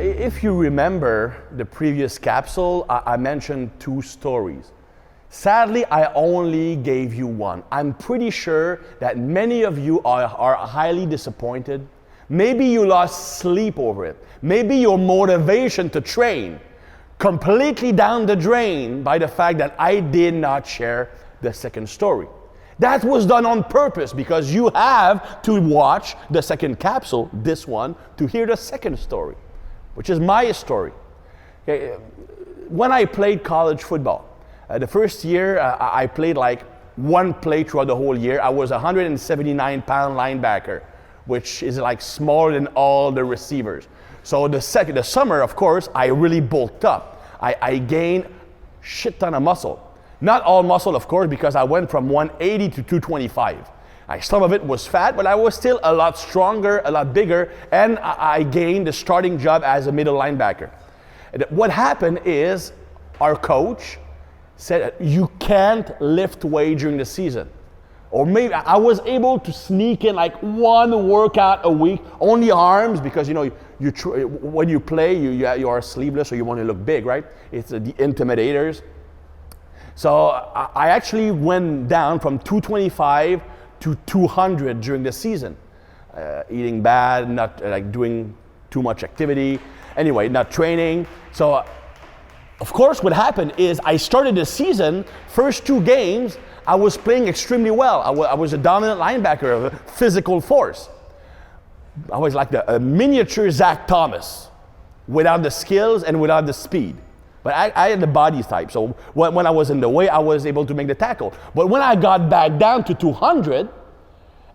If you remember the previous capsule, I mentioned 2 stories. Sadly, I only gave you one. I'm pretty sure that many of you are highly disappointed. Maybe you lost sleep over it. Maybe your motivation to train completely down the drain by the fact that I did not share the second story. That was done on purpose because you have to watch the second capsule, this one, to hear the second story, which is my story. Okay. When I played college football, the first year I played like one play throughout the whole year. I was a 179-pound linebacker, which is like smaller than all the receivers. So the summer, of course, I really bulked up. I gained shit ton of muscle. Not all muscle, of course, because I went from 180 to 225. Some of it was fat, but I was still a lot stronger, a lot bigger, and I gained the starting job as a middle linebacker. What happened is our coach said, you can't lift weight during the season. Or maybe I was able to sneak in like one workout a week, only arms, because when you play, you are sleeveless, so you want to look big, right? It's the intimidators. So I actually went down from 225 to 200 during the season. Eating bad, not like doing too much activity. Anyway, not training. So of course what happened is I started the season, first 2 games, I was playing extremely well. I was a dominant linebacker, a physical force. I was like a miniature Zach Thomas, without the skills and without the speed. But I had the body type, so when I was in the way, I was able to make the tackle. But when I got back down to 200,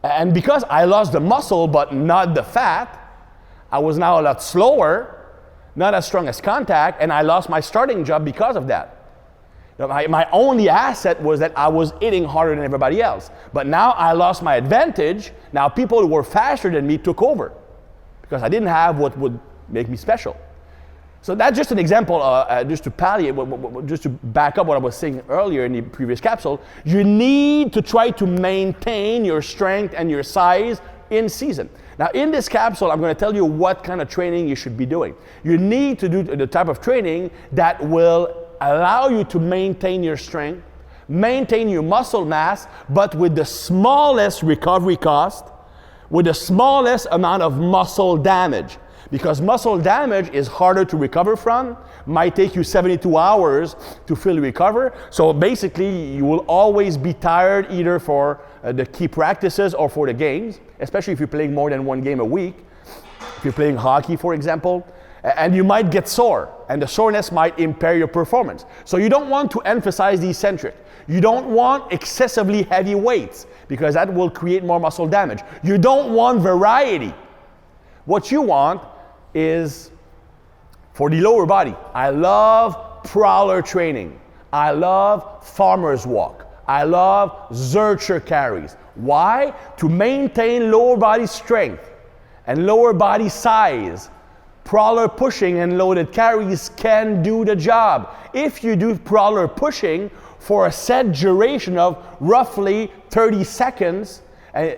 and because I lost the muscle but not the fat, I was now a lot slower, not as strong as contact, and I lost my starting job because of that. My only asset was that I was hitting harder than everybody else. But now I lost my advantage. Now people who were faster than me took over because I didn't have what would make me special. So that's just an example, just to palliate, just to back up what I was saying earlier in the previous capsule. You need to try to maintain your strength and your size in season. Now in this capsule, I'm going to tell you what kind of training you should be doing. You need to do the type of training that will allow you to maintain your strength, maintain your muscle mass, but with the smallest recovery cost, with the smallest amount of muscle damage. Because muscle damage is harder to recover from, might take you 72 hours to fully recover. So basically, you will always be tired either for the key practices or for the games, especially if you're playing more than 1 game a week. If you're playing hockey, for example, and you might get sore, and the soreness might impair your performance. So you don't want to emphasize the eccentric. You don't want excessively heavy weights, because that will create more muscle damage. You don't want variety. What you want is for the lower body. I love prowler training. I love farmer's walk. I love Zercher carries. Why? To maintain lower body strength and lower body size. Prowler pushing and loaded carries can do the job. If you do prowler pushing for a set duration of roughly 30 seconds,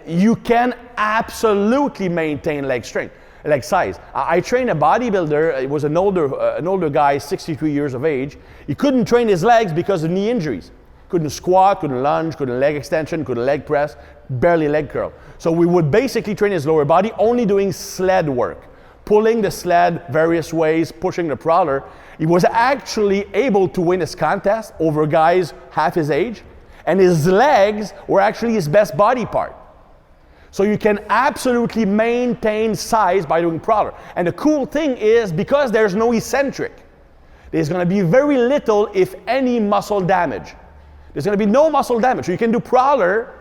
you can absolutely maintain leg strength. Leg size. I trained a bodybuilder. It was an older guy, 63 years of age. He couldn't train his legs because of knee injuries. Couldn't squat, couldn't lunge, couldn't leg extension, couldn't leg press, barely leg curl. So we would basically train his lower body only doing sled work, pulling the sled various ways, pushing the prowler. He was actually able to win his contest over guys half his age, and his legs were actually his best body part. So you can absolutely maintain size by doing prowler. And the cool thing is, because there's no eccentric, there's going to be very little, if any, muscle damage. There's going to be no muscle damage. So you can do prowler,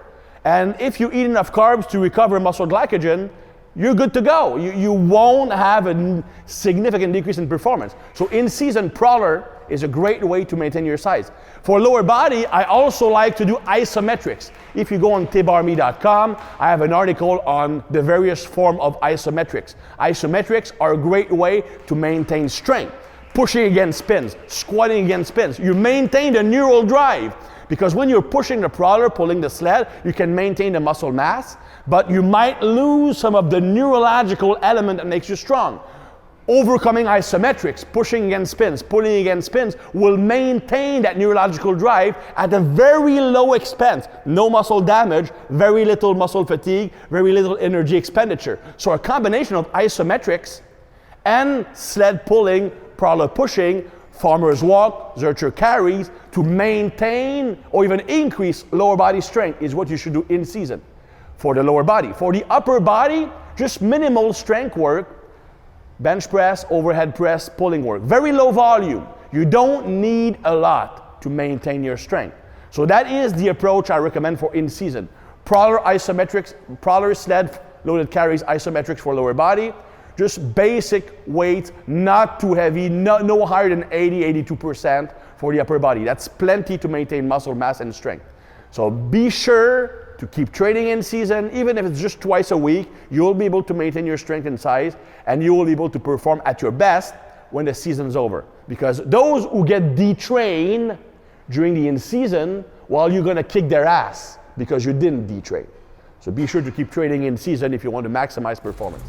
and if you eat enough carbs to recover muscle glycogen, you're good to go. You won't have a significant decrease in performance. So in-season prowler is a great way to maintain your size. For lower body, I also like to do isometrics. If you go on Thibarmy.com, I have an article on the various forms of isometrics. Isometrics are a great way to maintain strength. Pushing against spins, squatting against spins. You maintain the neural drive, because when you're pushing the prowler, pulling the sled, you can maintain the muscle mass, but you might lose some of the neurological element that makes you strong. Overcoming isometrics, pushing against spins, pulling against spins, will maintain that neurological drive at a very low expense. No muscle damage, very little muscle fatigue, very little energy expenditure. So a combination of isometrics and sled pulling, prowler pushing, farmer's walk, Zercher carries to maintain or even increase lower body strength is what you should do in season for the lower body. For the upper body, just minimal strength work, bench press, overhead press, pulling work. Very low volume. You don't need a lot to maintain your strength. So that is the approach I recommend for in season. Prowler isometrics, prowler sled loaded carries isometrics for lower body. Just basic weight, not too heavy, no higher than 80-82% for the upper body. That's plenty to maintain muscle mass and strength. So be sure to keep training in season. Even if it's just twice a week, you'll be able to maintain your strength and size, and you will be able to perform at your best when the season's over. Because those who get detrained during the in-season, well, you're going to kick their ass because you didn't detrain. So be sure to keep training in season if you want to maximize performance.